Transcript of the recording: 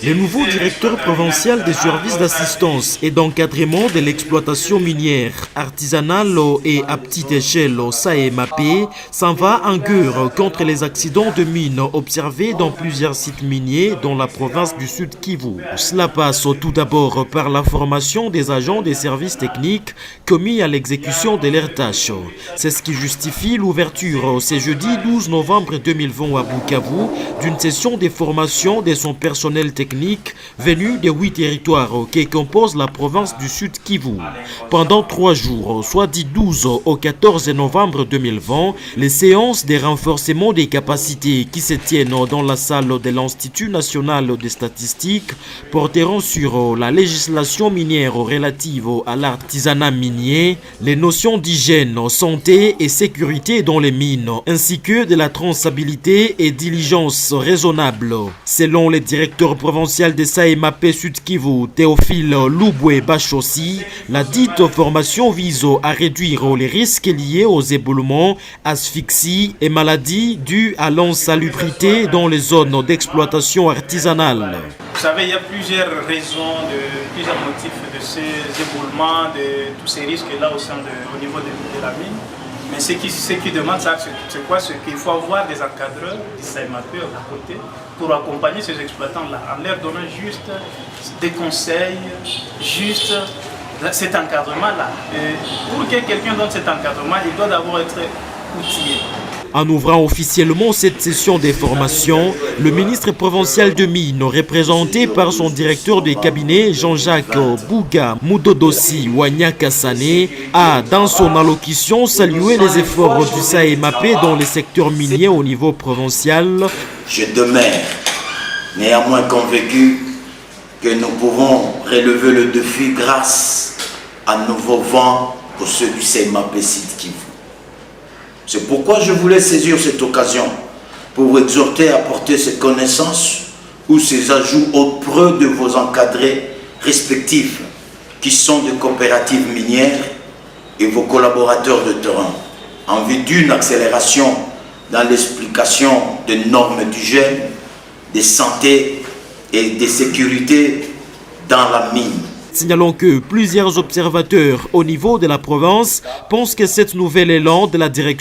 Le nouveau directeur provincial des services d'assistance et d'encadrement de l'exploitation minière artisanale et à petite échelle SAEMAP s'en va en guerre contre les accidents de mines observés dans plusieurs sites miniers dans la province du Sud Kivu. Cela passe tout d'abord par la formation des agents des services techniques commis à l'exécution de leurs tâches. C'est ce qui justifie l'ouverture ce jeudi 12 novembre 2020 à Bukavu d'une session de formation de son personnel technique venu des 8 territoires qui composent la province du Sud Kivu. Pendant 3 jours, soit du 12 au 14 novembre 2020, les séances de renforcement des capacités qui se tiennent dans la salle de l'Institut national des statistiques porteront sur la législation minière relative à l'artisanat minier, les notions d'hygiène, santé et sécurité dans les mines, ainsi que de la traçabilité et diligence raisonnable. Selon le directeur provincial de SAEMAP Sud Kivu, Théophile Louboué Bachossi, la dite formation vise à réduire les risques liés aux éboulements, asphyxies et maladies dues à l'insalubrité dans les zones d'exploitation artisanale. Vous savez, il y a plusieurs raisons, plusieurs motifs de ces éboulements, de tous ces risques-là au niveau de la mine. Mais ce qui demande ça, c'est quoi? C'est qu'il faut avoir des encadreurs, des SAEMAP à côté pour accompagner ces exploitants-là, en leur donnant juste des conseils, juste cet encadrement-là. Pour que quelqu'un donne cet encadrement, il doit d'abord être outillé. En ouvrant officiellement cette session des formations, le ministre provincial de Mines, représenté par son directeur de cabinet Jean-Jacques Bouga Moudodossi Wanyakassane, a dans son allocution salué les efforts du SAEMAP dans les secteurs miniers au niveau provincial. Je demeure néanmoins convaincu que nous pouvons relever le défi grâce à nouveau vent pour ceux du SAEMAP Sud Kivu. C'est pourquoi je voulais saisir cette occasion pour vous exhorter à porter ces connaissances ou ces ajouts auprès de vos encadrés respectifs qui sont des coopératives minières et vos collaborateurs de terrain en vue d'une accélération dans l'explication des normes d'hygiène, de santé et de sécurité dans la mine. Signalons que plusieurs observateurs au niveau de la province pensent que cette nouvelle élan de la direction